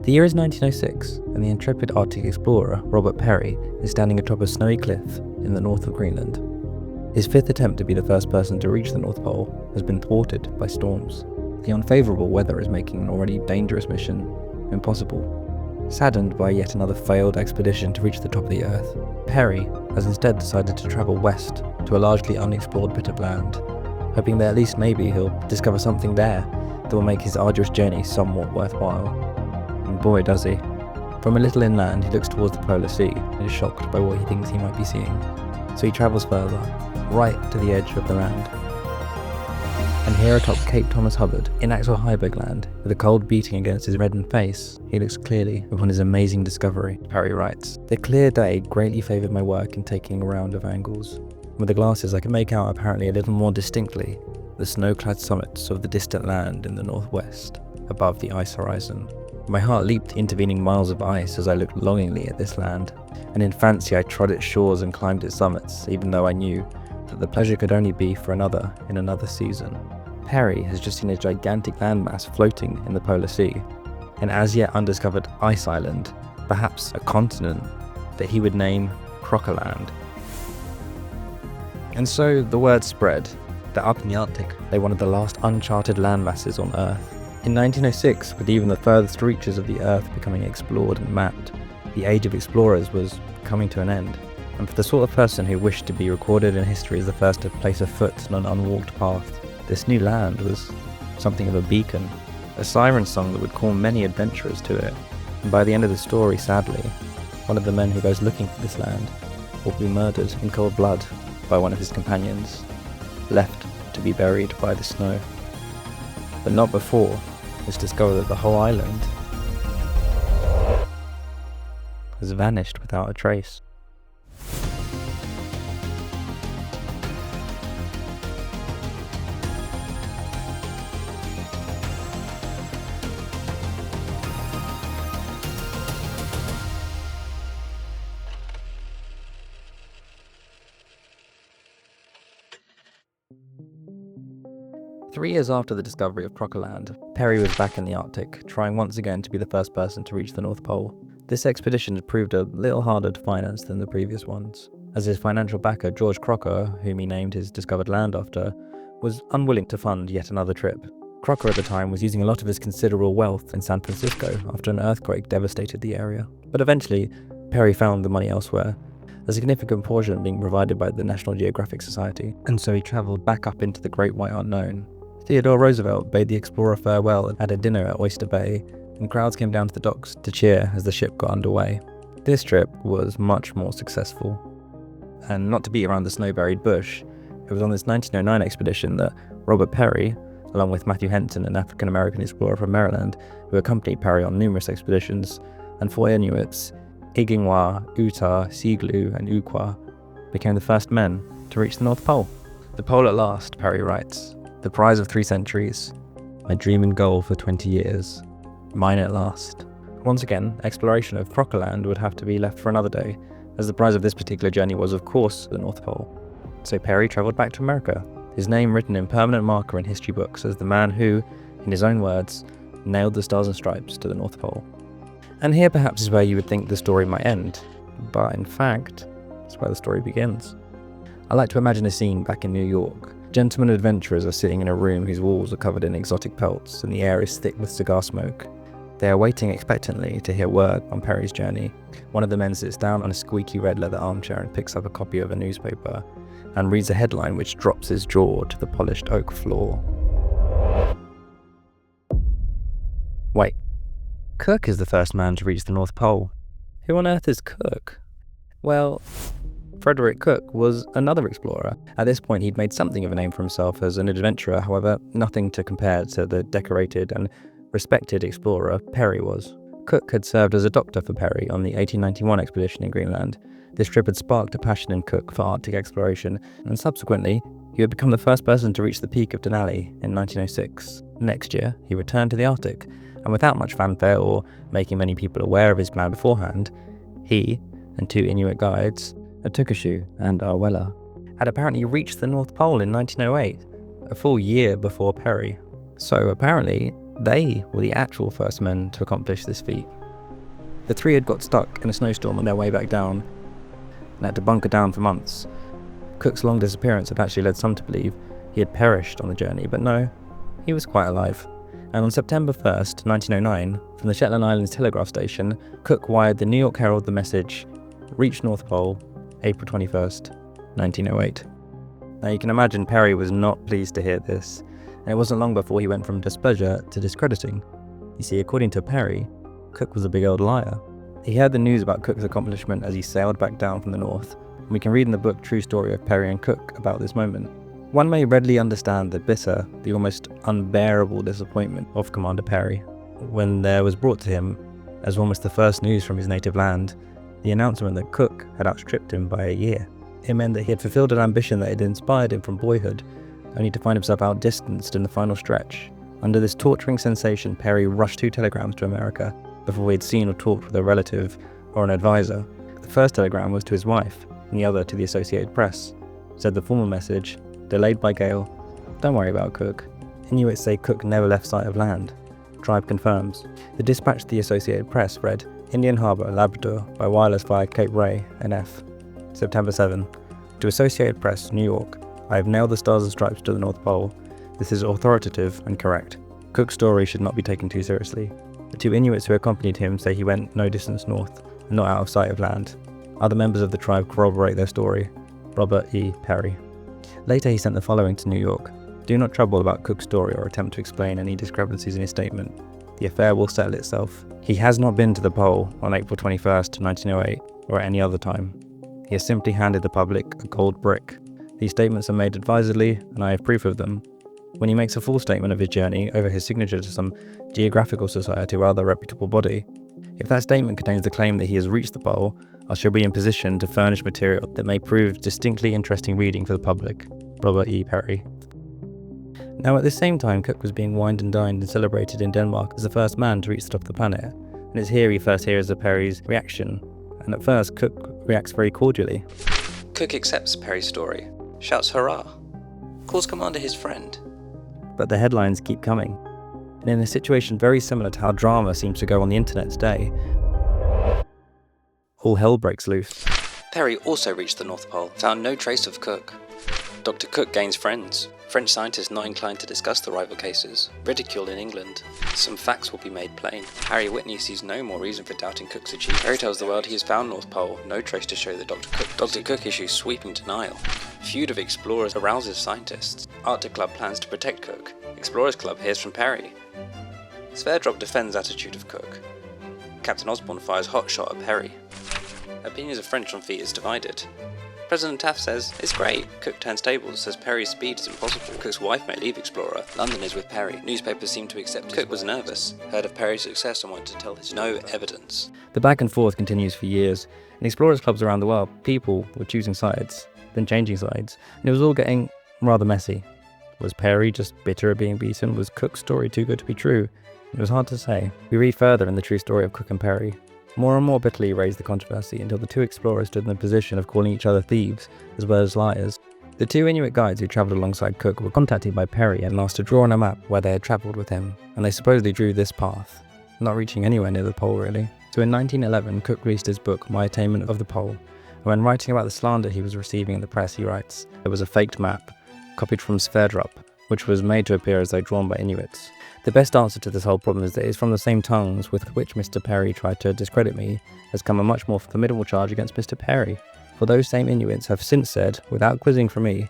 The year is 1906, and the intrepid Arctic explorer Robert Peary is standing atop a snowy cliff in the north of Greenland. His fifth attempt to be the first person to reach the North Pole has been thwarted by storms. The unfavourable weather is making an already dangerous mission impossible. Saddened by yet another failed expedition to reach the top of the Earth, Peary has instead decided to travel west to a largely unexplored bit of land, hoping that at least maybe he'll discover something there that will make his arduous journey somewhat worthwhile. And boy does he. From a little inland he looks towards the polar sea and is shocked by what he thinks he might be seeing. So he travels further, right to the edge of the land. And here atop Cape Thomas Hubbard, in actual Heiberg land, with the cold beating against his reddened face, he looks clearly upon his amazing discovery. Peary writes, "The clear day greatly favoured my work in taking a round of angles. With the glasses I could make out apparently a little more distinctly the snow-clad summits of the distant land in the northwest, above the ice horizon. My heart leaped the intervening miles of ice as I looked longingly at this land, and in fancy I trod its shores and climbed its summits, even though I knew that the pleasure could only be for another in another season." Peary has just seen a gigantic landmass floating in the polar sea, an as yet undiscovered ice island, perhaps a continent, that he would name Crocker Land. And so the word spread that up in the Arctic lay one of the last uncharted landmasses on Earth. In 1906, with even the furthest reaches of the Earth becoming explored and mapped, the age of explorers was coming to an end. And for the sort of person who wished to be recorded in history as the first to place a foot on an unwalked path, this new land was something of a beacon, a siren song that would call many adventurers to it. And by the end of the story, sadly, one of the men who goes looking for this land will be murdered in cold blood by one of his companions, left to be buried by the snow. But not before it's discovered that the whole island has vanished without a trace. Three years after the discovery of Crocker Land, Peary was back in the Arctic, trying once again to be the first person to reach the North Pole. This expedition had proved a little harder to finance than the previous ones, as his financial backer George Crocker, whom he named his discovered land after, was unwilling to fund yet another trip. Crocker at the time was using a lot of his considerable wealth in San Francisco after an earthquake devastated the area. But eventually, Peary found the money elsewhere, a significant portion being provided by the National Geographic Society, and so he travelled back up into the Great White Unknown. Theodore Roosevelt bade the explorer farewell at a dinner at Oyster Bay, and crowds came down to the docks to cheer as the ship got underway. This trip was much more successful. And not to beat around the snow-buried bush, it was on this 1909 expedition that Robert Peary, along with Matthew Henson, an African-American explorer from Maryland, who accompanied Peary on numerous expeditions, and four Inuits, Igingwa, Uta, Siglu, and Ukwa, became the first men to reach the North Pole. "The pole at last," Peary writes. "The prize of 3 centuries. My dream and goal for 20 years. Mine at last." Once again, exploration of Crocker Land would have to be left for another day, as the prize of this particular journey was, of course, the North Pole. So Peary travelled back to America, his name written in permanent marker in history books as the man who, in his own words, nailed the stars and stripes to the North Pole. And here perhaps is where you would think the story might end, but in fact, it's where the story begins. I like to imagine a scene back in New York. Gentlemen adventurers are sitting in a room whose walls are covered in exotic pelts and the air is thick with cigar smoke. They are waiting expectantly to hear word on Peary's journey. One of the men sits down on a squeaky red leather armchair and picks up a copy of a newspaper and reads a headline which drops his jaw to the polished oak floor. Wait, Cook is the first man to reach the North Pole. Who on earth is Cook? Well, Frederick Cook was another explorer. At this point he'd made something of a name for himself as an adventurer, however, nothing to compare to the decorated and respected explorer Peary was. Cook had served as a doctor for Peary on the 1891 expedition in Greenland. This trip had sparked a passion in Cook for Arctic exploration, and subsequently, he had become the first person to reach the peak of Denali in 1906. Next year, he returned to the Arctic, and without much fanfare or making many people aware of his plan beforehand, he and 2 Inuit guides, Atukashu and Arwella, had apparently reached the North Pole in 1908, a full year before Peary. So apparently, They were the actual first men to accomplish this feat. The three had got stuck in a snowstorm on their way back down and had to bunker down for months. Cook's long disappearance had actually led some to believe he had perished on the journey, but no, he was quite alive. And on September 1st, 1909, from the Shetland Islands telegraph station, Cook wired the New York Herald the message, "Reach North Pole, April 21st, 1908. Now you can imagine Peary was not pleased to hear this, and it wasn't long before he went from displeasure to discrediting. You see, according to Peary, Cook was a big old liar. He heard the news about Cook's accomplishment as he sailed back down from the north, and we can read in the book True Story of Peary and Cook about this moment. One may readily understand the bitter, the almost unbearable disappointment of Commander Peary when there was brought to him, as almost the first news from his native land, the announcement that Cook had outstripped him by a year. It meant that he had fulfilled an ambition that had inspired him from boyhood, only to find himself outdistanced in the final stretch. Under this torturing sensation, Peary rushed 2 telegrams to America before he had seen or talked with a relative or an advisor. The first telegram was to his wife, and the other to the Associated Press. Said the former message, delayed by gale, "Don't worry about Cook. Inuits say Cook never left sight of land. Tribe confirms." The dispatch to the Associated Press read, "Indian Harbour, Labrador, by wireless via Cape Ray, NF. September 7. To Associated Press, New York. I have nailed the Stars and Stripes to the North Pole. This is authoritative and correct. Cook's story should not be taken too seriously. The 2 Inuits who accompanied him say he went no distance north, and not out of sight of land. Other members of the tribe corroborate their story. Robert E. Peary." Later he sent the following to New York. "Do not trouble about Cook's story or attempt to explain any discrepancies in his statement. The affair will settle itself. He has not been to the pole on April 21st, 1908, or at any other time. He has simply handed the public a gold brick. These statements are made advisedly, and I have proof of them. When he makes a full statement of his journey over his signature to some geographical society or other reputable body, if that statement contains the claim that he has reached the pole, I shall be in position to furnish material that may prove distinctly interesting reading for the public. Robert E. Peary." Now at the same time, Cook was being wined and dined and celebrated in Denmark as the first man to reach the top of the planet, and it's here he first hears of Peary's reaction, and at first Cook reacts very cordially. Cook accepts Peary's story, shouts hurrah, calls Commander his friend. But the headlines keep coming, and in a situation very similar to how drama seems to go on the internet today, all hell breaks loose. Peary also reached the North Pole, found no trace of Cook. Dr. Cook gains friends. French scientists not inclined to discuss the rival cases. Ridiculed in England. Some facts will be made plain. Harry Whitney sees no more reason for doubting Cook's achievement. Peary tells the world he has found North Pole, no trace to show that Dr. Cook issues sweeping denial. Feud of explorers arouses scientists. Arctic Club plans to protect Cook. Explorers Club hears from Peary. Sverdrup defends attitude of Cook. Captain Osborne fires hot shot at Peary. Opinions of French on feat is divided. President Taft says, "It's great." Cook turns tables, says Peary's speed is impossible. Cook's wife may leave Explorer. London is with Peary. Newspapers seem to accept Cook was nervous, heard of Peary's success and wanted to tell his no evidence. The back and forth continues for years. In explorers clubs around the world, people were choosing sides, then changing sides, and it was all getting rather messy. Was Peary just bitter at being beaten? Was Cook's story too good to be true? It was hard to say. We read further in the true story of Cook and Peary. More and more bitterly raised the controversy until the 2 explorers stood in the position of calling each other thieves as well as liars. The 2 Inuit guides who travelled alongside Cook were contacted by Peary and asked to draw on a map where they had travelled with him, and they supposedly drew this path, not reaching anywhere near the pole really. So in 1911, Cook released his book, My Attainment of the Pole, and when writing about the slander he was receiving in the press, he writes, "There was a faked map, copied from Sverdrup, which was made to appear as though drawn by Inuits. The best answer to this whole problem is that it's from the same tongues with which Mr. Peary tried to discredit me has come a much more formidable charge against Mr. Peary. For those same Inuits have since said, without quizzing from me,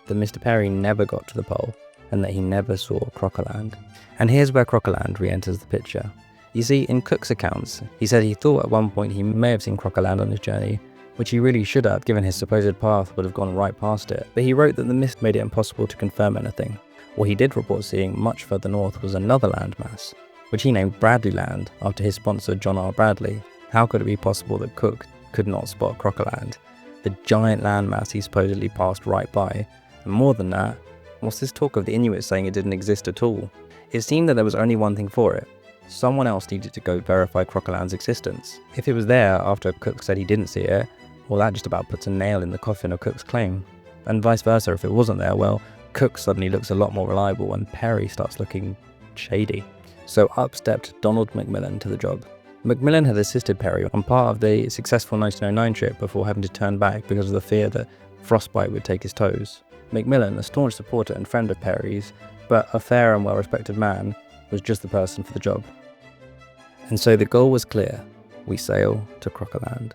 that Mr. Peary never got to the pole and that he never saw Crocker Land." And here's where Crocker Land re-enters the picture. You see, in Cook's accounts, he said he thought at one point he may have seen Crocker Land on his journey, which he really should have, given his supposed path would have gone right past it. But he wrote that the mist made it impossible to confirm anything. What he did report seeing much further north was another landmass, which he named Bradley Land after his sponsor John R. Bradley. How could it be possible that Cook could not spot Crocker Land, the giant landmass he supposedly passed right by? And more than that, what's this talk of the Inuits saying it didn't exist at all? It seemed that there was only one thing for it. Someone else needed to go verify Crocker Land's existence. If it was there after Cook said he didn't see it, well, that just about puts a nail in the coffin of Cook's claim. And vice versa, if it wasn't there, well, Cook suddenly looks a lot more reliable and Peary starts looking shady. So up stepped Donald Macmillan to the job. Macmillan had assisted Peary on part of the successful 1909 trip before having to turn back because of the fear that frostbite would take his toes. Macmillan, a staunch supporter and friend of Peary's, but a fair and well-respected man, was just the person for the job. And so the goal was clear. We sail to Crocker Land.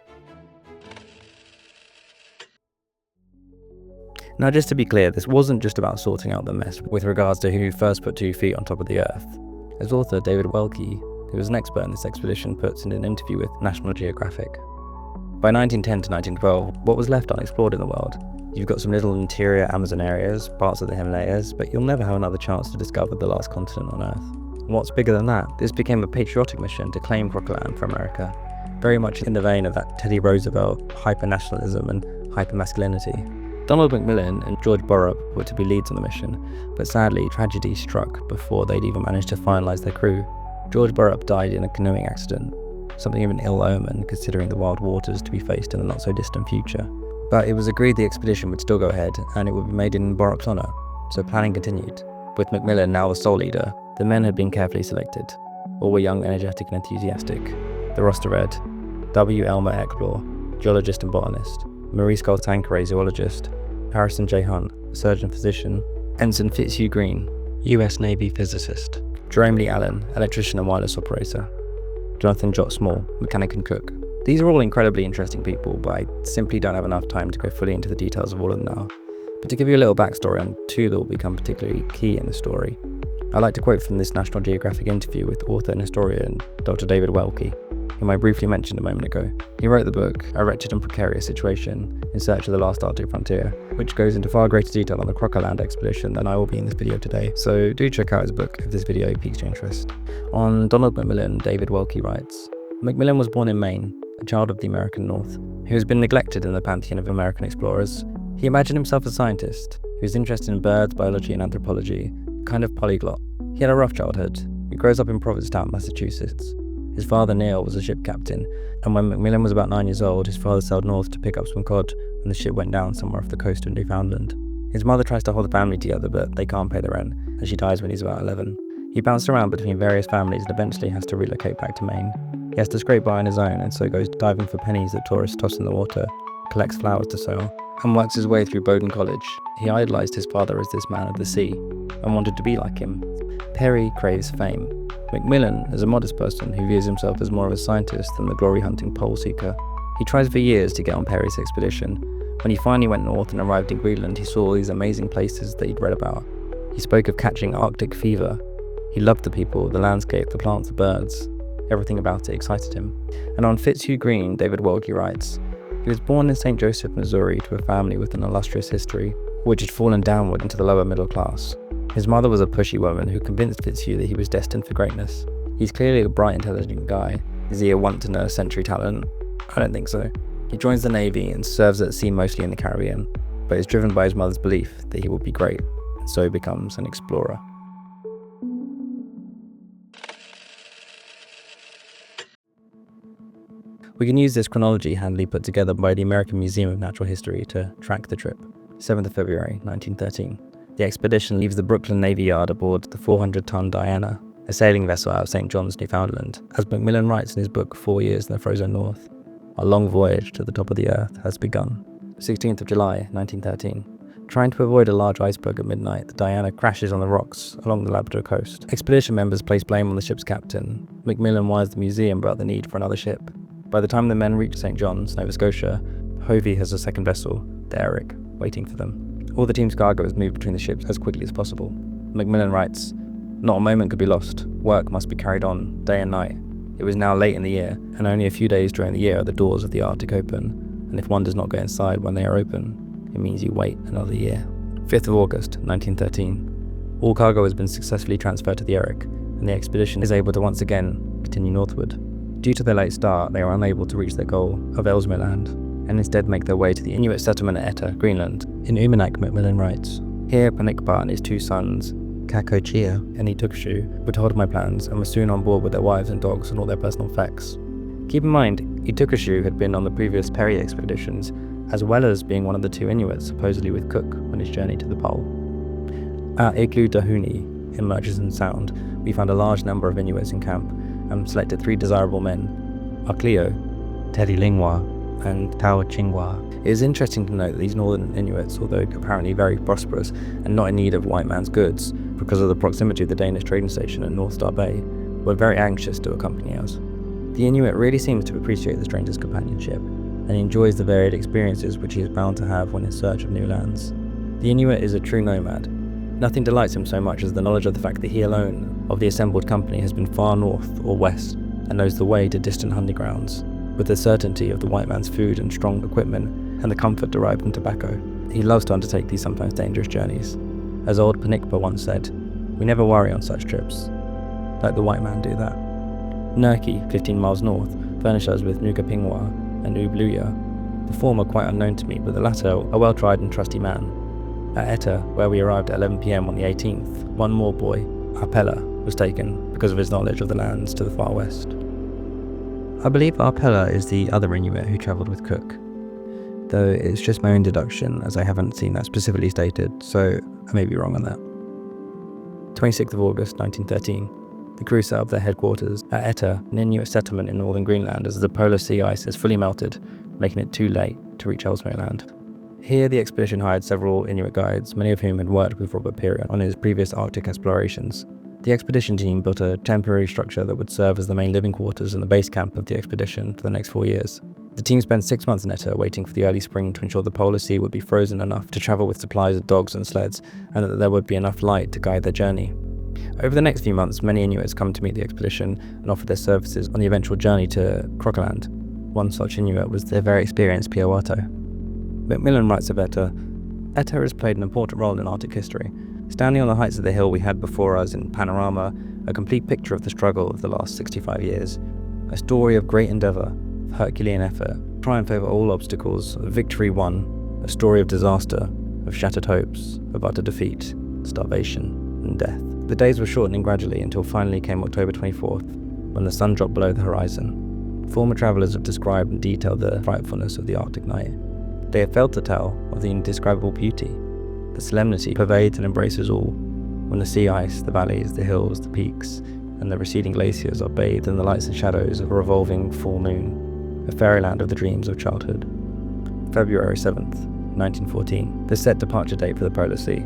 Now, just to be clear, this wasn't just about sorting out the mess with regards to who first put 2 feet on top of the earth. As author David Welke, who was an expert in this expedition, puts in an interview with National Geographic. By 1910 to 1912, what was left unexplored in the world? You've got some little interior Amazon areas, parts of the Himalayas, but you'll never have another chance to discover the last continent on Earth. And what's bigger than that? This became a patriotic mission to claim Crocker Land for America, very much in the vein of that Teddy Roosevelt hyper-nationalism and hyper-masculinity. Donald Macmillan and George Borup were to be leads on the mission, but sadly tragedy struck before they'd even managed to finalise their crew. George Borup died in a canoeing accident, something of an ill omen considering the wild waters to be faced in the not-so-distant future. But it was agreed the expedition would still go ahead, and it would be made in Borup's honour, so planning continued. With Macmillan now the sole leader, the men had been carefully selected. All were young, energetic and enthusiastic. The roster read: W. Elmer Eckblor, geologist and botanist; Marie Skull Tanqueray, zoologist; Harrison J. Hunt, surgeon-physician; Ensign Fitzhugh Green, US Navy physicist; Jerome Lee Allen, electrician and wireless operator; Jonathan Jott Small, mechanic and cook. These are all incredibly interesting people, but I simply don't have enough time to go fully into the details of all of them now. But to give you a little backstory on 2 that will become particularly key in the story, I'd like to quote from this National Geographic interview with author and historian Dr. David Welke, whom I briefly mentioned a moment ago. He wrote the book, A Wretched and Precarious Situation, in Search of the Last Arctic Frontier, which goes into far greater detail on the Crocker Land expedition than I will be in this video today, so do check out his book if this video piques your interest. On Donald Macmillan, David Welke writes, Macmillan was born in Maine, a child of the American North, who has been neglected in the pantheon of American explorers. He imagined himself a scientist, who was interested in birds, biology and anthropology, a kind of polyglot. He had a rough childhood. He grows up in Provincetown, Massachusetts. His father, Neil, was a ship captain, and when Macmillan was about 9 years old, his father sailed north to pick up some cod, and the ship went down somewhere off the coast of Newfoundland. His mother tries to hold the family together, but they can't pay the rent, and she dies when he's about 11. He bounced around between various families and eventually has to relocate back to Maine. He has to scrape by on his own, and so goes diving for pennies that tourists toss in the water, collects flowers to sell, and works his way through Bowdoin College. He idolised his father as this man of the sea, and wanted to be like him. Peary craves fame. Macmillan is a modest person who views himself as more of a scientist than the glory-hunting pole seeker. He tries for years to get on Peary's expedition. When he finally went north and arrived in Greenland, he saw all these amazing places that he'd read about. He spoke of catching Arctic fever. He loved the people, the landscape, the plants, the birds. Everything about it excited him. And on Fitzhugh Green, David Welke writes, he was born in St. Joseph, Missouri, to a family with an illustrious history, which had fallen downward into the lower middle class. His mother was a pushy woman who convinced Fitzhugh that he was destined for greatness. He's clearly a bright, intelligent guy. Is he a once-in-a-century talent? I don't think so. He joins the Navy and serves at sea mostly in the Caribbean, but is driven by his mother's belief that he will be great, and so becomes an explorer. We can use this chronology handily put together by the American Museum of Natural History to track the trip. 7th of February, 1913. The expedition leaves the Brooklyn Navy Yard aboard the 400-ton Diana, a sailing vessel out of St. John's, Newfoundland. As Macmillan writes in his book 4 Years in the Frozen North, our long voyage to the top of the earth has begun. 16th of July, 1913. Trying to avoid a large iceberg at midnight, the Diana crashes on the rocks along the Labrador coast. Expedition members place blame on the ship's captain. Macmillan wires the museum about the need for another ship. By the time the men reach St. John's, Nova Scotia, Hovey has a second vessel, the Eric, waiting for them. All the team's cargo is moved between the ships as quickly as possible. Macmillan writes, not a moment could be lost. Work must be carried on, day and night. It was now late in the year, and only a few days during the year are the doors of the Arctic open, and if one does not go inside when they are open, it means you wait another year. 5th of August, 1913. All cargo has been successfully transferred to the Eric, and the expedition is able to once again continue northward. Due to their late start, they are unable to reach their goal of Ellesmere Land, and instead make their way to the Inuit settlement at Etta, Greenland. In Umanak, Macmillan writes, here Panikpa and his 2 sons, Kakochia and Itukshu, were told of my plans and were soon on board with their wives and dogs and all their personal effects. Keep in mind, Itukshu had been on the previous Peary expeditions, as well as being one of the 2 Inuits supposedly with Cook on his journey to the pole. At Igloo Dahuni, in Murchison Sound, we found a large number of Inuits in camp and selected 3 desirable men, Arcleo, Teddy Lingwa, and Tao Chingwa. It is interesting to note that these northern Inuits, although apparently very prosperous and not in need of white man's goods because of the proximity of the Danish trading station at North Star Bay, were very anxious to accompany us. The Inuit really seems to appreciate the stranger's companionship, and he enjoys the varied experiences which he is bound to have when in search of new lands. The Inuit is a true nomad. Nothing delights him so much as the knowledge of the fact that he alone of the assembled company has been far north or west and knows the way to distant hunting grounds, with the certainty of the white man's food and strong equipment and the comfort derived from tobacco. He loves to undertake these sometimes dangerous journeys. As old Panikpa once said, "We never worry on such trips. Let the white man do that." Nurki, 15 miles north, furnished us with Nuka Pingwa and Ubluya. The former quite unknown to me, but the latter a well-tried and trusty man. At Etta, where we arrived at 11 PM on the 18th, one more boy, Arpella, was taken because of his knowledge of the lands to the far west. I believe Arpella is the other Inuit who travelled with Cook, though it's just my own deduction as I haven't seen that specifically stated, so I may be wrong on that. 26th of August 1913. The crew set up their headquarters at Etta, an Inuit settlement in northern Greenland, as the polar sea ice is fully melted, making it too late to reach Ellesmere Land. Here the expedition hired several Inuit guides, many of whom had worked with Robert Peary on his previous Arctic explorations. The expedition team built a temporary structure that would serve as the main living quarters and the base camp of the expedition for the next 4 years. The team spent 6 months in Etta waiting for the early spring to ensure the polar sea would be frozen enough to travel with supplies of dogs and sleds, and that there would be enough light to guide their journey. Over the next few months, many Inuits come to meet the expedition and offer their services on the eventual journey to Crocker Land. One such Inuit was the very experienced Piawato. Macmillan writes of Etta, "Etta has played an important role in Arctic history. Standing on the heights of the hill we had before us in panorama, a complete picture of the struggle of the last 65 years. A story of great endeavour, of Herculean effort, triumph over all obstacles, of victory won, a story of disaster, of shattered hopes, of utter defeat, starvation, and death." The days were shortening gradually until finally came October 24th, when the sun dropped below the horizon. Former travellers have described in detail the frightfulness of the Arctic night. They have failed to tell of the indescribable beauty. The solemnity pervades and embraces all, when the sea ice, the valleys, the hills, the peaks, and the receding glaciers are bathed in the lights and shadows of a revolving full moon, a fairyland of the dreams of childhood. February 7th, 1914, the set departure date for the Polar Sea.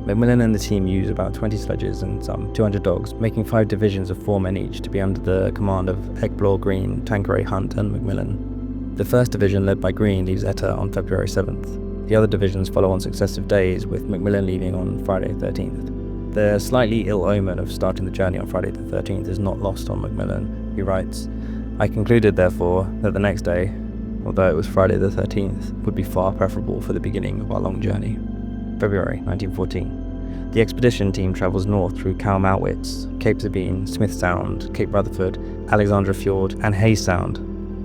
Macmillan and the team use about 20 sledges and some 200 dogs, making 5 divisions of 4 men each to be under the command of Ekblad, Green, Tanqueray, Hunt and Macmillan. The first division, led by Green, leaves Etta on February 7th. The other divisions follow on successive days, with Macmillan leaving on Friday 13th. The slightly ill omen of starting the journey on Friday the 13th is not lost on Macmillan, who writes, "I concluded, therefore, that the next day, although it was Friday the 13th, would be far preferable for the beginning of our long journey." February 1914. The expedition team travels north through Kalmowitz, Cape Sabine, Smith Sound, Cape Rutherford, Alexandra Fjord, and Hayes Sound,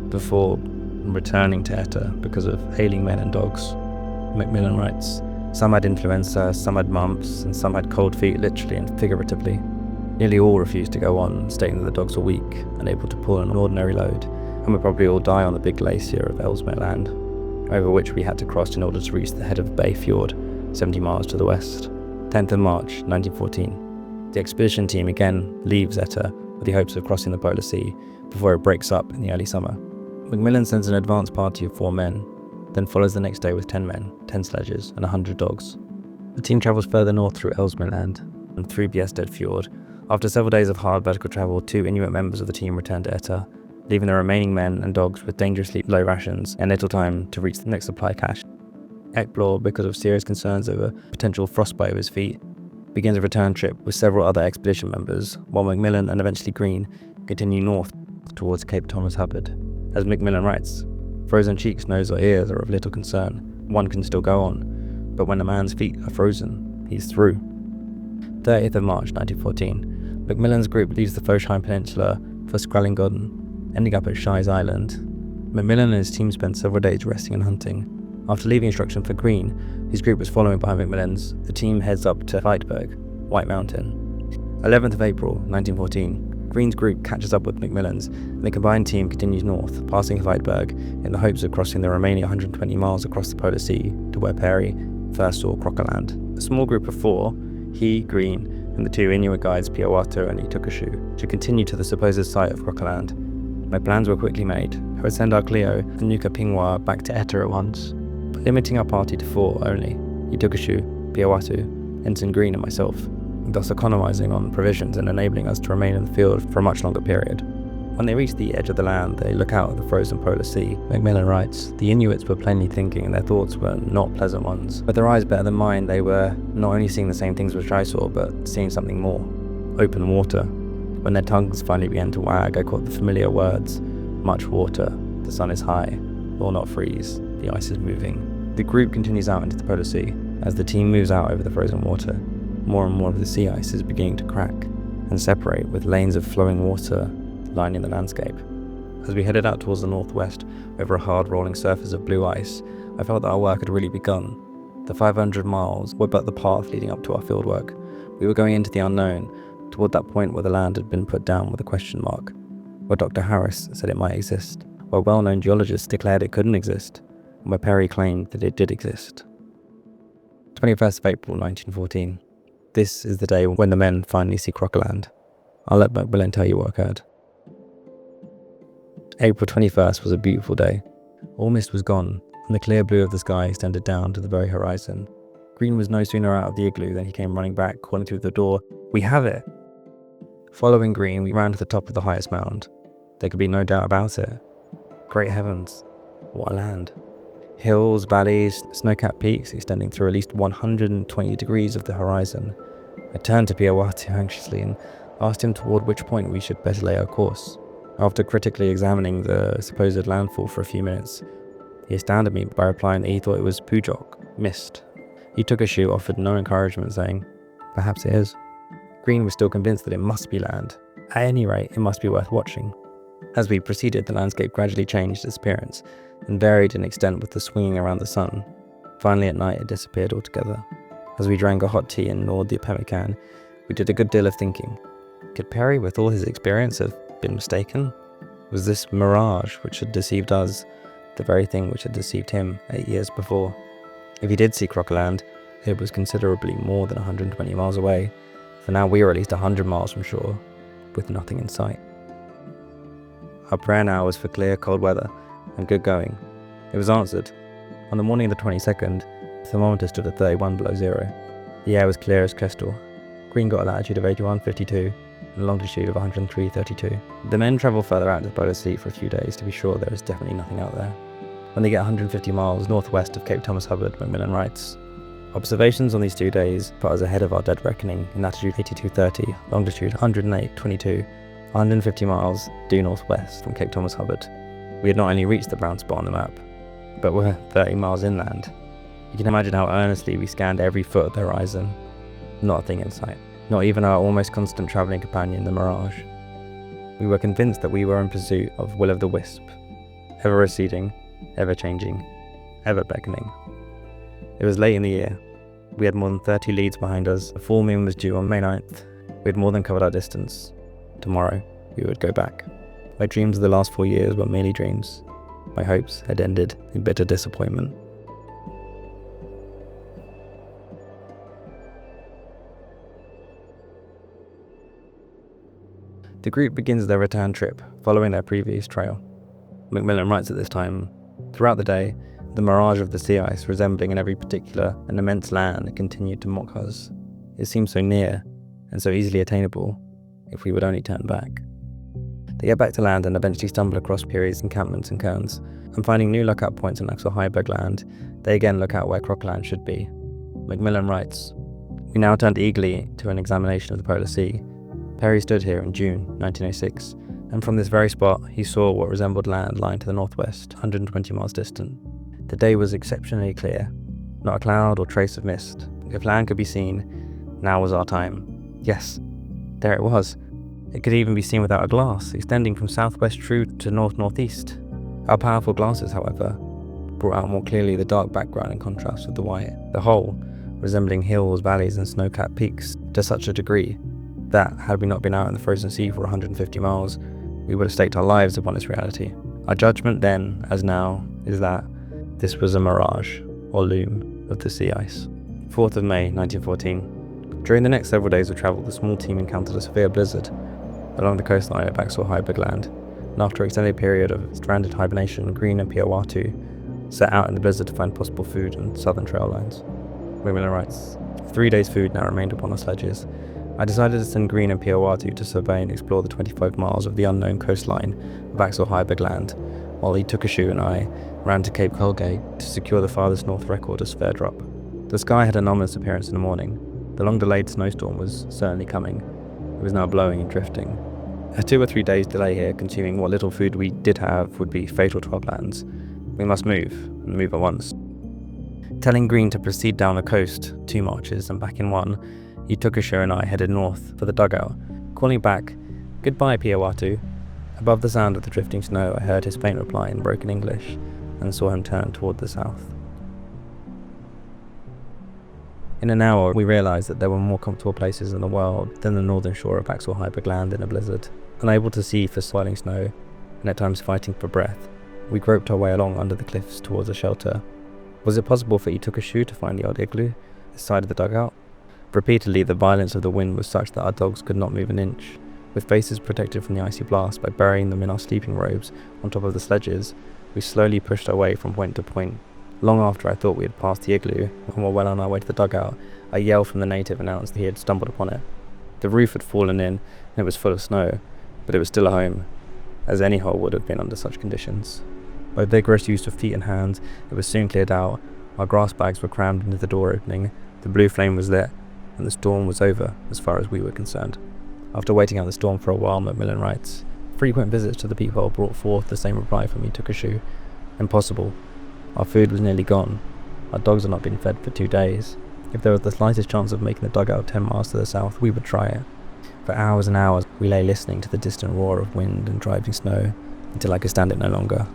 before returning to Etta because of ailing men and dogs. Macmillan writes, "Some had influenza, some had mumps, and some had cold feet literally and figuratively. Nearly all refused to go on, stating that the dogs were weak, unable to pull an ordinary load, and would probably all die on the big glacier of Ellesmere Land, over which we had to cross in order to reach the head of Bay Fjord, 70 miles to the west." 10th of March, 1914. The expedition team again leaves Etta with the hopes of crossing the Polar Sea before it breaks up in the early summer. Macmillan sends an advance party of 4 men, then follows the next day with 10 men, 10 sledges, and 100 dogs. The team travels further north through Ellesmere Land and through Bjestead Fjord. After several days of hard vertical travel, 2 Inuit members of the team return to Etta, leaving the remaining men and dogs with dangerously low rations and little time to reach the next supply cache. Ekblad, because of serious concerns over potential frostbite of his feet, begins a return trip with several other expedition members, while Macmillan and eventually Green continue north towards Cape Thomas Hubbard. As Macmillan writes, "Frozen cheeks, nose or ears are of little concern. One can still go on, but when a man's feet are frozen, he's through." 30th of March 1914, Macmillan's group leaves the Fosheim Peninsula for Skralingodden, ending up at Shies Island. Macmillan and his team spent several days resting and hunting. After leaving instruction for Green, whose group was following behind Macmillan's, the team heads up to Feitberg, White Mountain. 11th of April 1914, Green's group catches up with Macmillan's, and the combined team continues north, passing Feitberg, in the hopes of crossing the remaining 120 miles across the Polar Sea to where Peary first saw Crocker Land. A small group of 4, he, Green, and the two Inuit guides Piawato and Itukushu should continue to the supposed site of Crocker Land. My plans were quickly made. I would send our Clio and Nuka Pingwa back to Etta at once, limiting our party to 4 only: Itukushu, Piawatu, Ensign Green and myself, thus economizing on provisions and enabling us to remain in the field for a much longer period. When they reach the edge of the land, they look out at the frozen polar sea. Macmillan writes, "The Inuits were plainly thinking, and their thoughts were not pleasant ones. With their eyes better than mine, they were not only seeing the same things which I saw, but seeing something more. Open water. When their tongues finally began to wag, I caught the familiar words: much water, the sun is high, will not freeze, the ice is moving." The group continues out into the polar sea. As the team moves out over the frozen water, more and more of the sea ice is beginning to crack and separate, with lanes of flowing water lining the landscape. As we headed out towards the northwest over a hard rolling surface of blue ice, I felt that our work had really begun. The 500 miles were but the path leading up to our fieldwork. We were going into the unknown, toward that point where the land had been put down with a question mark, where Dr. Harris said it might exist, where well-known geologists declared it couldn't exist, and where Peary claimed that it did exist. 21st of April 1914. This is the day when the men finally see Crocker Land. I'll let Macmillan tell you what occurred. April 21st was a beautiful day. All mist was gone, and the clear blue of the sky extended down to the very horizon. Green was no sooner out of the igloo than he came running back, calling through the door, "We have it!" Following Green, we ran to the top of the highest mound. There could be no doubt about it. Great heavens, what a land. Hills, valleys, snow-capped peaks extending through at least 120 degrees of the horizon. I turned to Piawatu anxiously and asked him toward which point we should better lay our course. After critically examining the supposed landfall for a few minutes, he astounded me by replying that he thought it was Pujok, mist. Itukushu offered no encouragement, saying, "Perhaps it is." Green was still convinced that it must be land. At any rate, it must be worth watching. As we proceeded, the landscape gradually changed its appearance and varied in extent with the swinging around the sun. Finally, at night, it disappeared altogether. As we drank a hot tea and gnawed the pemmican, we did a good deal of thinking. Could Peary, with all his experience, have been mistaken? Was this mirage which had deceived us the very thing which had deceived him 8 years before? If he did see Crocker Land, it was considerably more than 120 miles away, for now we were at least 100 miles from shore, with nothing in sight. Our prayer now was for clear, cold weather and good going. It was answered. On the morning of the 22nd, the thermometer stood at 31 below zero. The air was clear as crystal. Green got a latitude of 81.52 and a longitude of 103.32. The men travel further out to the polar sea for a few days to be sure there is definitely nothing out there. When they get 150 miles northwest of Cape Thomas Hubbard, Macmillan writes, "Observations on these 2 days put us ahead of our dead reckoning in latitude 82.30, longitude 108.22, 150 miles due northwest from Cape Thomas Hubbard. We had not only reached the brown spot on the map, but were 30 miles inland. You can imagine how earnestly we scanned every foot of the horizon. Not a thing in sight, not even our almost constant travelling companion, the mirage. We were convinced that we were in pursuit of Will-o'-the-Wisp, ever receding, ever changing, ever beckoning. It was late in the year. We had more than 30 leads behind us. The full moon was due on May 9th. We had more than covered our distance. Tomorrow, we would go back. My dreams of the last 4 years were merely dreams. My hopes had ended in bitter disappointment." The group begins their return trip, following their previous trail. Macmillan writes at this time, "Throughout the day, the mirage of the sea ice, resembling in every particular an immense land, continued to mock us. It seemed so near, and so easily attainable, if we would only turn back." They get back to land and eventually stumble across Peary's encampments and cairns, and finding new lookout points on Axel Heiberg Land, they again look out where Crocker Land should be. Macmillan writes, "We now turned eagerly to an examination of the polar sea. Peary stood here in June 1906, and from this very spot he saw what resembled land lying to the northwest, 120 miles distant. The day was exceptionally clear, not a cloud or trace of mist. If land could be seen, now was our time. Yes, there it was. It could even be seen without a glass, extending from southwest true to north-northeast. Our powerful glasses, however, brought out more clearly the dark background in contrast with the white, the whole resembling hills, valleys and snow-capped peaks to such a degree that, had we not been out in the frozen sea for 150 miles, we would have staked our lives upon its reality. Our judgment then, as now, is that this was a mirage, or loom, of the sea ice." 4th of May 1914. During the next several days of travel, the small team encountered a severe blizzard along the coastline of Hylonis, and after an extended period of stranded hibernation, Green and Piawatu set out in the blizzard to find possible food and southern trail lines. Miller writes, 3 days' food now remained upon our sledges. I decided to send Green and Piawatu to survey and explore the 25 miles of the unknown coastline of Hylonis, while he took a shoe and I ran to Cape Colgate to secure the farthest north record as fair drop. The sky had an ominous appearance in the morning. The long-delayed snowstorm was certainly coming. It was now blowing and drifting. A 2 or 3 days delay here, consuming what little food we did have, would be fatal to our plans. We must move, and move at once. Telling Green to proceed down the coast 2 marches and back in 1, he took a show and I headed north for the dugout, calling back, "Goodbye, Piawatu." Above the sound of the drifting snow, I heard his faint reply in broken English, and saw him turn toward the south. In an hour, we realised that there were more comfortable places in the world than the northern shore of Hylonis in a blizzard. Unable to see for swirling snow, and at times fighting for breath, we groped our way along under the cliffs towards a shelter. Was it possible for Itukushu to find the old igloo, this side of the dugout? Repeatedly, the violence of the wind was such that our dogs could not move an inch. With faces protected from the icy blast by burying them in our sleeping robes on top of the sledges, we slowly pushed our way from point to point. Long after I thought we had passed the igloo and were well on our way to the dugout, a yell from the native announced that he had stumbled upon it. The roof had fallen in and it was full of snow, but it was still a home, as any hole would have been under such conditions. By vigorous use of feet and hands, it was soon cleared out. Our grass bags were crammed into the door opening, the blue flame was lit, and the storm was over as far as we were concerned. After waiting out the storm for a while, Macmillan writes, frequent visits to the peephole brought forth the same reply from Itukushu. Impossible. Our food was nearly gone. Our dogs had not been fed for 2 days. If there was the slightest chance of making the dugout 10 miles to the south, we would try it. For hours and hours, we lay listening to the distant roar of wind and driving snow, until I could stand it no longer.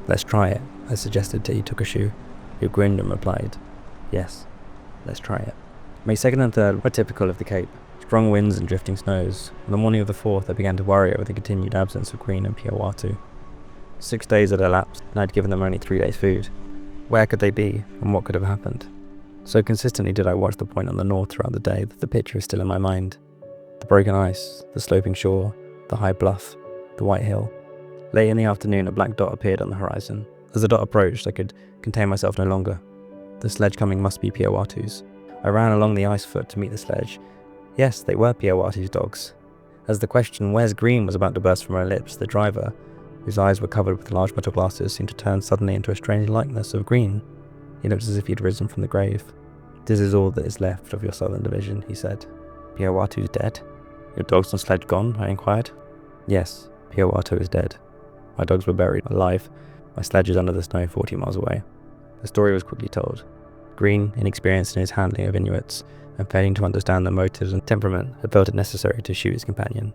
Let's try it, I suggested to Itukushu, who grinned and replied, yes, let's try it. May 2nd and 3rd were typical of the Cape. Strong winds and drifting snows. On the morning of the 4th, I began to worry over the continued absence of Green and Piawatu. 6 days had elapsed, and I'd given them only 3 days' food. Where could they be, and what could have happened? So consistently did I watch the point on the north throughout the day that the picture is still in my mind. The broken ice, the sloping shore, the high bluff, the white hill. Late in the afternoon, a black dot appeared on the horizon. As the dot approached, I could contain myself no longer. The sledge coming must be Piawatu's. I ran along the ice foot to meet the sledge. Yes, they were Piawatu's dogs. As the question, "Where's Green?" was about to burst from my lips, the driver, whose eyes were covered with large metal glasses, seemed to turn suddenly into a strange likeness of Green. He looked as if he had risen from the grave. "This is all that is left of your southern division," he said. "Piawatu's dead? Your dogs and sledge gone?" I inquired. "Yes, Piawatu is dead. My dogs were buried alive. My sledge is under the snow 40 miles away." The story was quickly told. Green, inexperienced in his handling of Inuits, and failing to understand their motives and temperament, had felt it necessary to shoot his companion.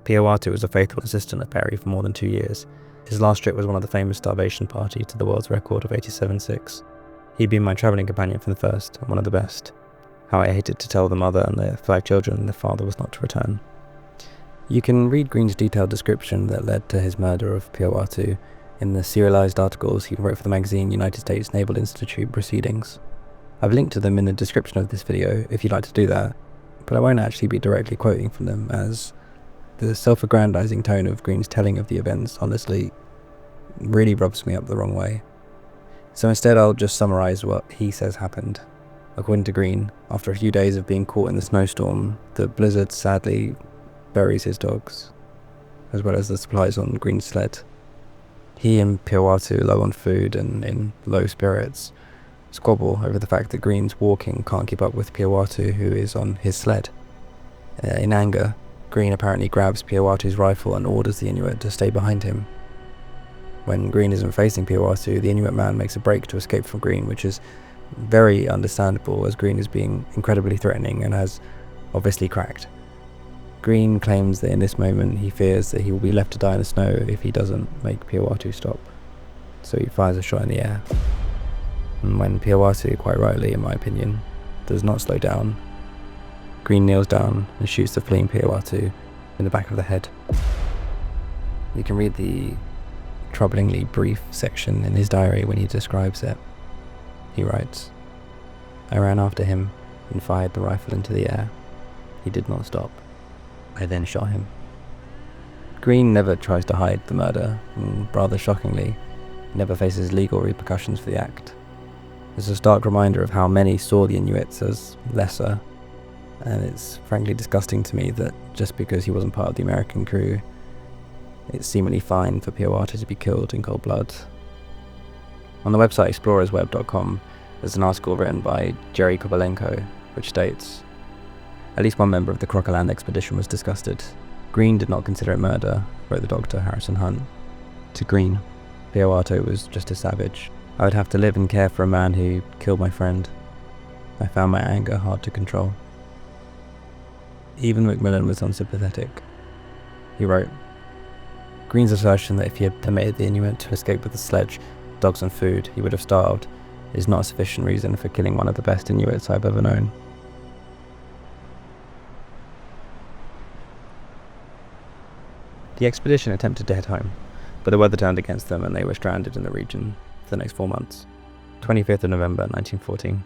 Piawatu was a faithful assistant of Peary for more than 2 years. His last trip was one of the famous starvation party to the world's record of 87.6. He'd been my travelling companion from the first, and one of the best. How I hated to tell the mother and their 5 children their father was not to return. You can read Green's detailed description that led to his murder of Piawatu in the serialized articles he wrote for the magazine United States Naval Institute Proceedings. I've linked to them in the description of this video if you'd like to do that, but I won't actually be directly quoting from them, as the self-aggrandizing tone of Green's telling of the events honestly really rubs me up the wrong way. So instead I'll just summarize what he says happened. According to Green, after a few days of being caught in the snowstorm, the blizzard sadly buries his dogs, as well as the supplies on Green's sled. He and Piawatu, low on food and in low spirits, squabble over the fact that Green's walking can't keep up with Piawatu, who is on his sled. In anger, Green apparently grabs Piawatu's rifle and orders the Inuit to stay behind him. When Green isn't facing Piawatu, the Inuit man makes a break to escape from Green, which is very understandable as Green is being incredibly threatening and has obviously cracked. Green claims that in this moment he fears that he will be left to die in the snow if he doesn't make Piawatu stop, so he fires a shot in the air. And when Piawatu, quite rightly in my opinion, does not slow down, Green kneels down and shoots the fleeing Piawatu in the back of the head. You can read the troublingly brief section in his diary when he describes it. He writes, "I ran after him and fired the rifle into the air. he did not stop. I then shot him. Green never tries to hide the murder, and rather shockingly, never faces legal repercussions for the act. It's a stark reminder of how many saw the Inuits as lesser, and it's frankly disgusting to me that just because he wasn't part of the American crew, it's seemingly fine for Peary to be killed in cold blood. On the website explorersweb.com, there's an article written by Jerry Kovalenko, which states, "At least one member of the Crocker Land expedition was disgusted. Green did not consider it murder," wrote the doctor, Harrison Hunt. To Green, Peary was just a savage. "I would have to live and care for a man who killed my friend. I found my anger hard to control." Even Macmillan was unsympathetic. He wrote, "Green's assertion that if he had permitted the Inuit to escape with the sledge, dogs and food, he would have starved, is not a sufficient reason for killing one of the best Inuits I've ever known." The expedition attempted to head home, but the weather turned against them and they were stranded in the region for the next 4 months. 25th of November 1914.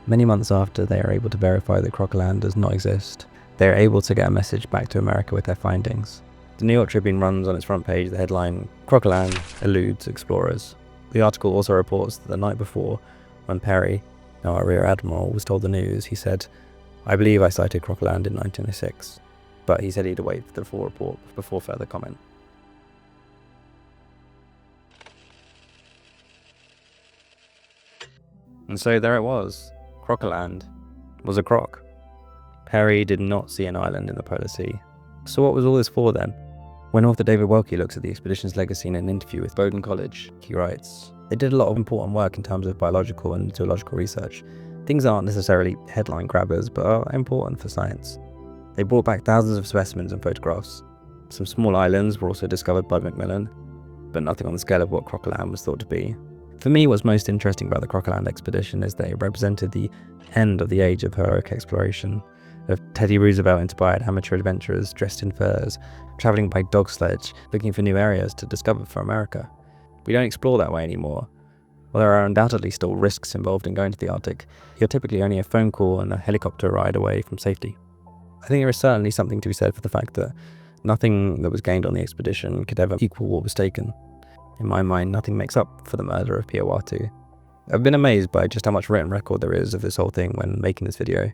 Many months after they are able to verify that Crocker Land does not exist, they are able to get a message back to America with their findings. The New York Tribune runs on its front page the headline, "Crocker Land eludes explorers." The article also reports that the night before, when Peary, now our Rear Admiral, was told the news, he said, "I believe I sighted Crocker Land in 1906. But he said he'd await for the full report before further comment. And so there it was. Crocker Land was a crock. Peary did not see an island in the Polar Sea. So what was all this for then? When author David Welke looks at the expedition's legacy in an interview with Bowdoin College, he writes, "They did a lot of important work in terms of biological and zoological research. Things aren't necessarily headline grabbers, but are important for science. They brought back thousands of specimens and photographs. Some small islands were also discovered by Macmillan, but nothing on the scale of what Crocker Land was thought to be. For me, what's most interesting about the Crocker Land expedition is that it represented the end of the age of heroic exploration, of Teddy Roosevelt-inspired amateur adventurers dressed in furs, travelling by dog sledge, looking for new areas to discover for America. We don't explore that way anymore. While there are undoubtedly still risks involved in going to the Arctic, you're typically only a phone call and a helicopter ride away from safety. I think there is certainly something to be said for the fact that nothing that was gained on the expedition could ever equal what was taken. In my mind, nothing makes up for the murder of Peary. I've been amazed by just how much written record there is of this whole thing when making this video.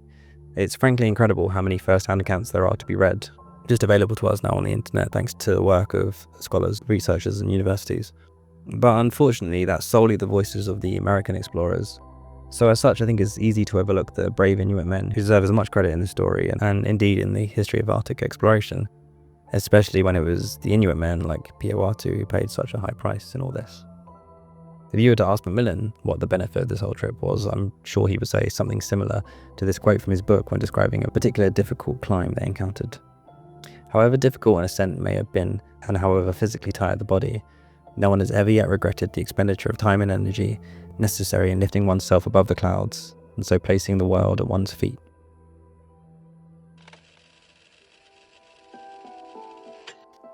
It's frankly incredible how many first-hand accounts there are to be read, just available to us now on the internet thanks to the work of scholars, researchers and universities. But unfortunately, that's solely the voices of the American explorers. So as such, I think it's easy to overlook the brave Inuit men who deserve as much credit in the story and indeed in the history of Arctic exploration, especially when it was the Inuit men like Peary who paid such a high price in all this. If you were to ask Macmillan what the benefit of this whole trip was, I'm sure he would say something similar to this quote from his book when describing a particular difficult climb they encountered. However difficult an ascent may have been, and however physically tired the body, no one has ever yet regretted the expenditure of time and energy necessary in lifting oneself above the clouds, and so placing the world at one's feet.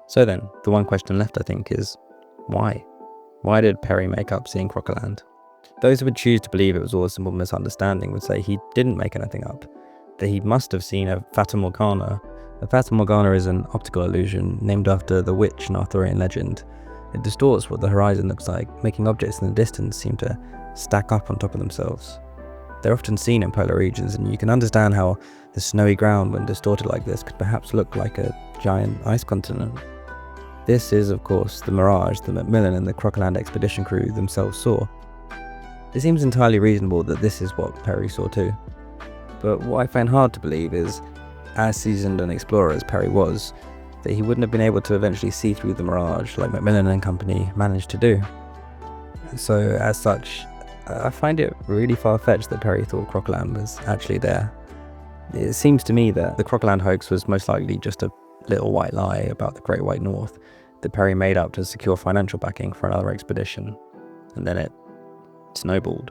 So then, the one question left, I think, is why? Why did Peary make up seeing Crocker Land? Those who would choose to believe it was all a simple misunderstanding would say he didn't make anything up, that he must have seen a Fata Morgana. A Fata Morgana is an optical illusion named after the witch in Arthurian legend. It distorts what the horizon looks like, making objects in the distance seem to stack up on top of themselves. They're often seen in polar regions, and you can understand how the snowy ground, when distorted like this, could perhaps look like a giant ice continent. This is, of course, the mirage that Macmillan and the Crocker Land expedition crew themselves saw. It seems entirely reasonable that this is what Peary saw too. But what I find hard to believe is, as seasoned an explorer as Peary was, that he wouldn't have been able to eventually see through the mirage like Macmillan and company managed to do. So, as such, I find it really far-fetched that Peary thought Crocker Land was actually there. It seems to me that the Crocker Land hoax was most likely just a little white lie about the Great White North that Peary made up to secure financial backing for another expedition, and then it snowballed.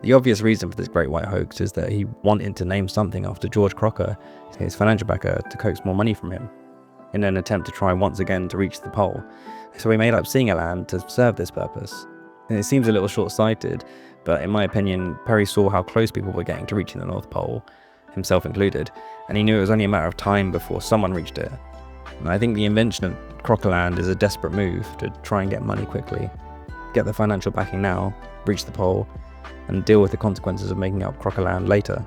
The obvious reason for this Great White hoax is that he wanted to name something after George Crocker, his financial backer, to coax more money from him, in an attempt to try once again to reach the pole. So he made up seeing a land to serve this purpose. And it seems a little short-sighted, but in my opinion, Peary saw how close people were getting to reaching the North Pole, himself included, and he knew it was only a matter of time before someone reached it. And I think the invention of Crocker Land is a desperate move to try and get money quickly, get the financial backing now, reach the pole, and deal with the consequences of making up Crocker Land later.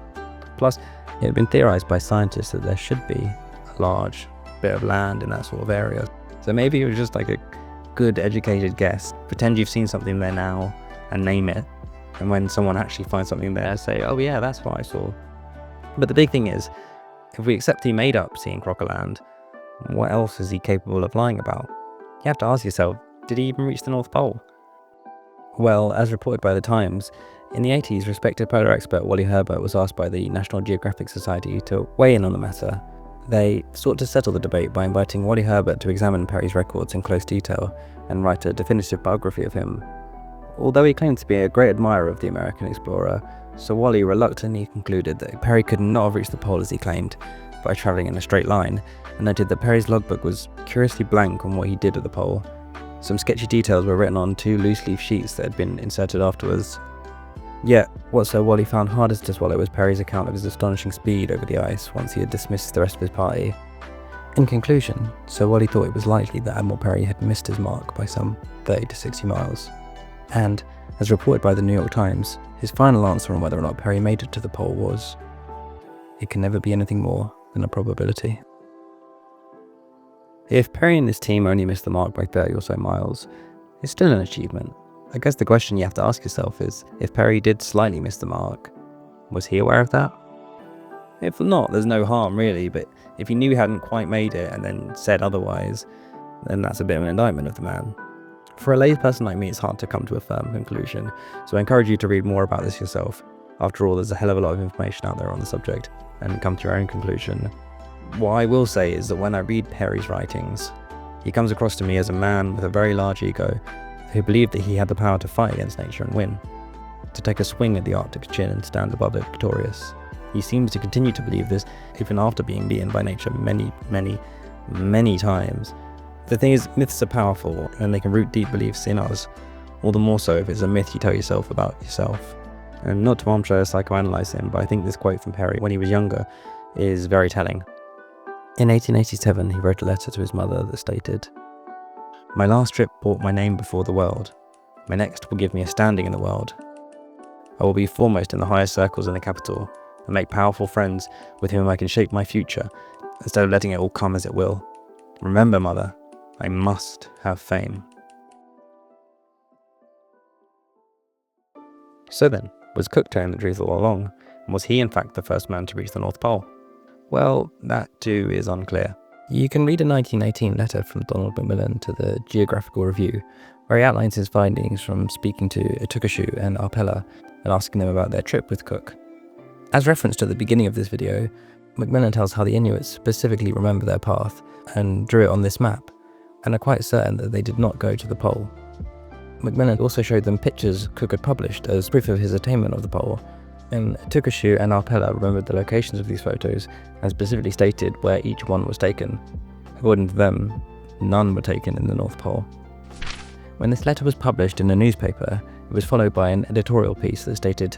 Plus, it had been theorized by scientists that there should be a large bit of land in that sort of area. So maybe it was just like a good educated guess. Pretend you've seen something there now and name it. And when someone actually finds something there, say, oh yeah, that's what I saw. But the big thing is, if we accept he made up seeing Crocker Land, what else is he capable of lying about? You have to ask yourself, did he even reach the North Pole? Well, as reported by The Times, in the 80s, respected polar expert Wally Herbert was asked by the National Geographic Society to weigh in on the matter. They sought to settle the debate by inviting Wally Herbert to examine Peary's records in close detail and write a definitive biography of him. Although he claimed to be a great admirer of the American explorer, Sir Wally reluctantly concluded that Peary could not have reached the pole as he claimed, by travelling in a straight line, and noted that Peary's logbook was curiously blank on what he did at the pole. Some sketchy details were written on 2 loose-leaf sheets that had been inserted afterwards. Yet, what Sir Wally found hardest to swallow was Peary's account of his astonishing speed over the ice once he had dismissed the rest of his party. In conclusion, Sir Wally thought it was likely that Admiral Peary had missed his mark by some 30 to 60 miles. And, as reported by the New York Times, his final answer on whether or not Peary made it to the pole was, "It can never be anything more than a probability." If Peary and his team only missed the mark by 30 or so miles, it's still an achievement. I guess the question you have to ask yourself is, if Peary did slightly miss the mark, was he aware of that? If not, there's no harm really, but if he knew he hadn't quite made it and then said otherwise, then that's a bit of an indictment of the man. For a layperson like me, it's hard to come to a firm conclusion, so I encourage you to read more about this yourself. After all, there's a hell of a lot of information out there on the subject, and come to your own conclusion. What I will say is that when I read Peary's writings, he comes across to me as a man with a very large ego, who believed that he had the power to fight against nature and win, to take a swing at the Arctic's chin and stand above it victorious. He seems to continue to believe this even after being beaten by nature many, many, many times. The thing is, myths are powerful and they can root deep beliefs in us, all the more so if it's a myth you tell yourself about yourself. And not to armchair psychoanalyze him, but I think this quote from Peary when he was younger is very telling. In 1887, he wrote a letter to his mother that stated, "My last trip brought my name before the world. My next will give me a standing in the world. I will be foremost in the highest circles in the capital and make powerful friends with whom I can shape my future instead of letting it all come as it will. Remember, mother, I must have fame." So then, was Cook telling the truth all along? And was he in fact the first man to reach the North Pole? Well, that too is unclear. You can read a 1918 letter from Donald Macmillan to the Geographical Review, where he outlines his findings from speaking to Itukushu and Arpella and asking them about their trip with Cook. As referenced at the beginning of this video, Macmillan tells how the Inuits specifically remember their path and drew it on this map, and are quite certain that they did not go to the pole. Macmillan also showed them pictures Cook had published as proof of his attainment of the pole, and Itukushu and Arpella remembered the locations of these photos and specifically stated where each one was taken. According to them, none were taken in the North Pole. When this letter was published in a newspaper, it was followed by an editorial piece that stated,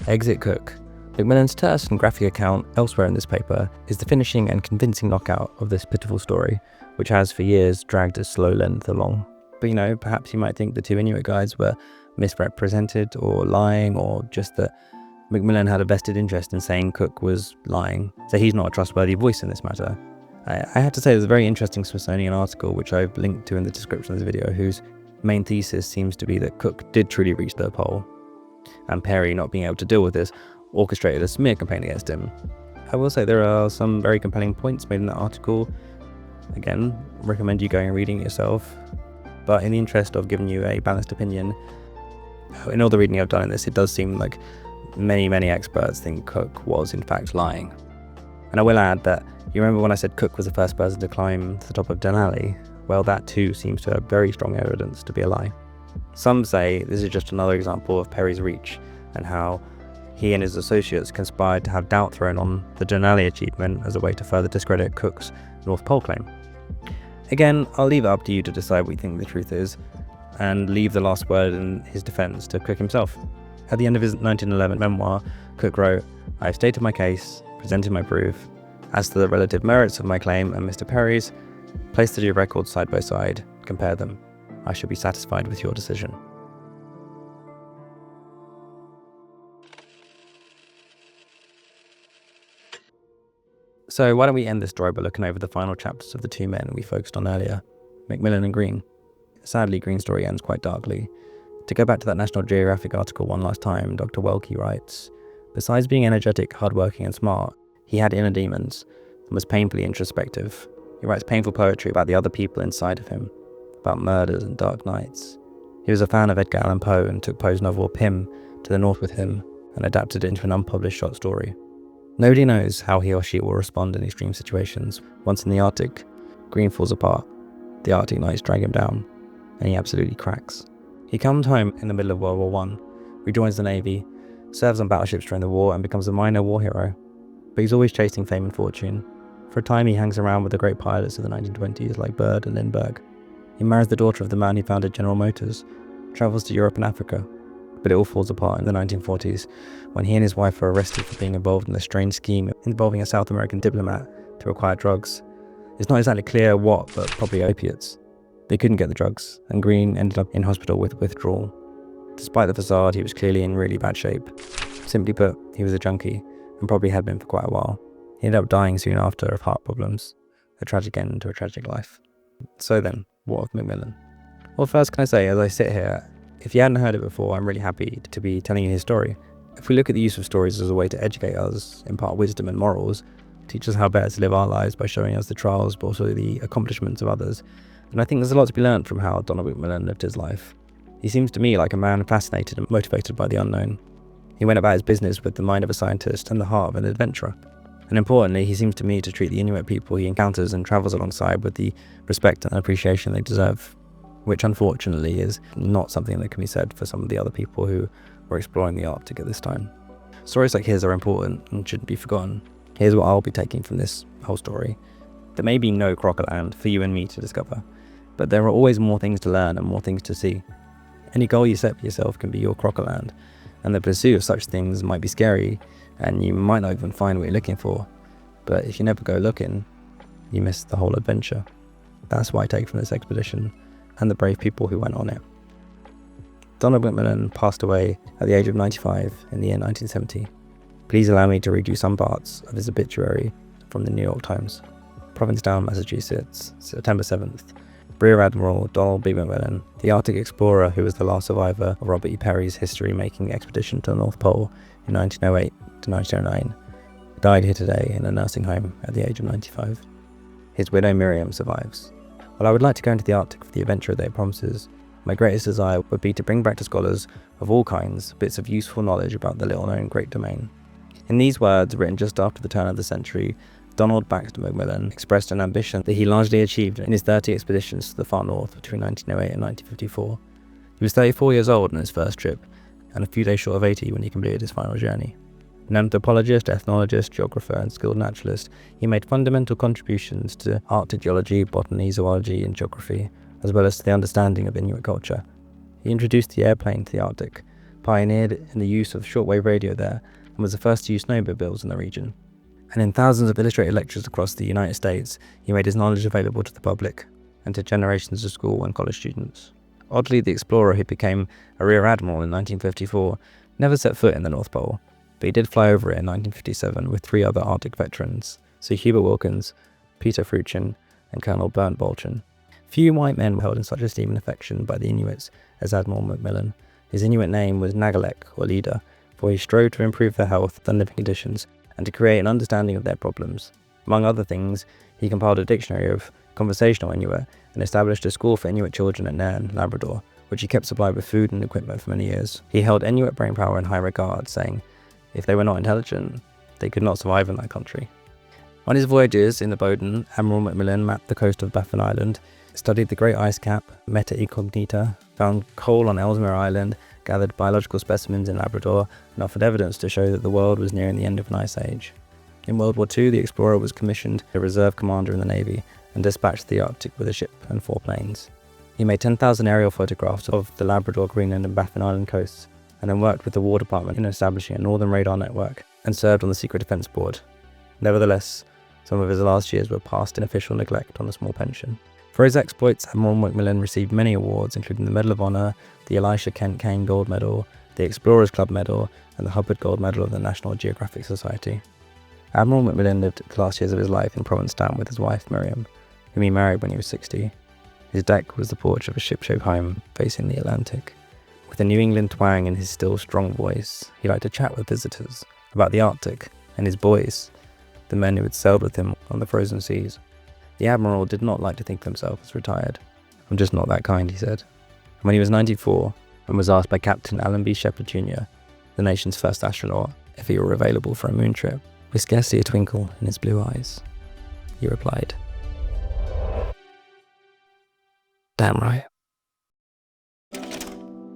"Exit Cook." Macmillan's terse and graphic account elsewhere in this paper is the finishing and convincing knockout of this pitiful story, which has for years dragged its slow length along. But perhaps you might think the 2 Inuit guides were misrepresented or lying, or just that Macmillan had a vested interest in saying Cook was lying, so he's not a trustworthy voice in this matter. I have to say there's a very interesting Smithsonian article which I've linked to in the description of this video, whose main thesis seems to be that Cook did truly reach the pole, and Peary, not being able to deal with this, orchestrated a smear campaign against him. I will say there are some very compelling points made in that article. Again, recommend you going and reading it yourself, but in the interest of giving you a balanced opinion, in all the reading I've done in this, it does seem like many experts think Cook was in fact lying. And I will add that, you remember when I said Cook was the first person to climb to the top of Denali? Well, that too seems to have very strong evidence to be a lie. Some say this is just another example of Peary's reach, and how he and his associates conspired to have doubt thrown on the Denali achievement as a way to further discredit Cook's North Pole claim. Again, I'll leave it up to you to decide what you think the truth is, and leave the last word in his defense to Cook himself. At the end of his 1911 memoir, Cook wrote, "I have stated my case, presented my proof. As to the relative merits of my claim and Mr. Peary's, place the two records side by side, compare them. I shall be satisfied with your decision. So why don't we end this story by looking over the final chapters of the two men we focused on earlier, Macmillan and Green. Sadly, Green's story ends quite darkly. To go back to that National Geographic article one last time, Dr. Welke writes, besides being energetic, hardworking and smart, he had inner demons and was painfully introspective. He writes painful poetry about the other people inside of him, about murders and dark nights. He was a fan of Edgar Allan Poe and took Poe's novel Pym to the north with him and adapted it into an unpublished short story. Nobody knows how he or she will respond in extreme situations. Once in the Arctic, Green falls apart. The Arctic nights drag him down, and he absolutely cracks. He comes home in the middle of World War I, rejoins the Navy, serves on battleships during the war, and becomes a minor war hero. But he's always chasing fame and fortune. For a time he hangs around with the great pilots of the 1920s like Byrd and Lindbergh. He marries the daughter of the man who founded General Motors, travels to Europe and Africa. But it all falls apart in the 1940s when he and his wife are arrested for being involved in a strange scheme involving a South American diplomat to acquire drugs. It's not exactly clear what, but probably opiates. They couldn't get the drugs, and Green ended up in hospital with withdrawal. Despite the facade, he was clearly in really bad shape. Simply put, he was a junkie, and probably had been for quite a while. He ended up dying soon after of heart problems. A tragic end to a tragic life. So then, what of Macmillan? Well, first can I say, as I sit here, if you hadn't heard it before, I'm really happy to be telling you his story. If we look at the use of stories as a way to educate us, impart wisdom and morals, teach us how better to live our lives by showing us the trials but also the accomplishments of others, and I think there's a lot to be learned from how Donald Macmillan lived his life. He seems to me like a man fascinated and motivated by the unknown. He went about his business with the mind of a scientist and the heart of an adventurer. And importantly, he seems to me to treat the Inuit people he encounters and travels alongside with the respect and appreciation they deserve, which unfortunately is not something that can be said for some of the other people who were exploring the Arctic at this time. Stories like his are important and shouldn't be forgotten. Here's what I'll be taking from this whole story. There may be no Crocker Land for you and me to discover, but there are always more things to learn and more things to see. Any goal you set for yourself can be your Crocker Land, and the pursuit of such things might be scary, and you might not even find what you're looking for. But if you never go looking, you miss the whole adventure. That's what I take from this expedition, and the brave people who went on it. Donald Macmillan passed away at the age of 95 in the year 1970. Please allow me to read you some parts of his obituary from the New York Times. Provincetown, Massachusetts, September 7th. Rear Admiral Donald B. Macmillan, the Arctic explorer who was the last survivor of Robert E. Peary's history-making expedition to the North Pole in 1908 to 1909, died here today in a nursing home at the age of 95. His widow Miriam survives. While I would like to go into the Arctic for the adventure that it promises, my greatest desire would be to bring back to scholars of all kinds bits of useful knowledge about the little-known Great Domain. In these words, written just after the turn of the century, Donald Baxter Macmillan expressed an ambition that he largely achieved in his 30 expeditions to the far north between 1908 and 1954. He was 34 years old on his first trip, and a few days short of 80 when he completed his final journey. An anthropologist, ethnologist, geographer, and skilled naturalist, he made fundamental contributions to Arctic geology, botany, zoology, and geography, as well as to the understanding of Inuit culture. He introduced the airplane to the Arctic, pioneered in the use of shortwave radio there, and was the first to use snowmobiles in the region. And in thousands of illustrated lectures across the United States, he made his knowledge available to the public, and to generations of school and college students. Oddly, the explorer who became a Rear Admiral in 1954 never set foot in the North Pole, but he did fly over it in 1957 with 3 other Arctic veterans, Sir Hubert Wilkins, Peter Fruchin, and Colonel Bernd Bolchen. Few white men were held in such esteem and affection by the Inuits as Admiral Macmillan. His Inuit name was Nagalek, or leader, for he strove to improve their health and living conditions, and to create an understanding of their problems. Among other things, he compiled a dictionary of conversational Inuit and established a school for Inuit children at Nairn, Labrador, which he kept supplied with food and equipment for many years. He held Inuit brainpower in high regard, saying, if they were not intelligent, they could not survive in that country. On his voyages in the Bowden, Admiral Macmillan mapped the coast of Baffin Island, studied the Great Ice Cap, Meta Incognita, found coal on Ellesmere Island, gathered biological specimens in Labrador, and offered evidence to show that the world was nearing the end of an ice age. In World War II, the explorer was commissioned a reserve commander in the Navy and dispatched to the Arctic with a ship and 4 planes. He made 10,000 aerial photographs of the Labrador, Greenland and Baffin Island coasts, and then worked with the War Department in establishing a northern radar network and served on the Secret Defense Board. Nevertheless, some of his last years were passed in official neglect on a small pension. For his exploits, Admiral Macmillan received many awards, including the Medal of Honor, the Elisha Kent Kane Gold Medal, the Explorers Club Medal, and the Hubbard Gold Medal of the National Geographic Society. Admiral Macmillan lived the last years of his life in Provincetown with his wife Miriam, whom he married when he was 60. His deck was the porch of a ship-shape home facing the Atlantic. With a New England twang in his still strong voice, he liked to chat with visitors about the Arctic and his boys, the men who had sailed with him on the frozen seas. The Admiral did not like to think of himself as retired. "I'm just not that kind," he said. And when he was 94, and was asked by Captain Alan B. Shepard Jr., the nation's first astronaut, if he were available for a moon trip, with scarcely a twinkle in his blue eyes, he replied, "Damn right."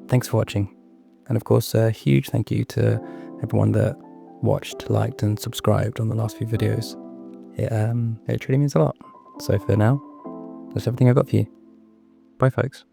Thanks for watching, and of course a huge thank you to everyone that watched, liked and subscribed on the last few videos. It truly means a lot. So for now, that's everything I've got for you. Bye folks.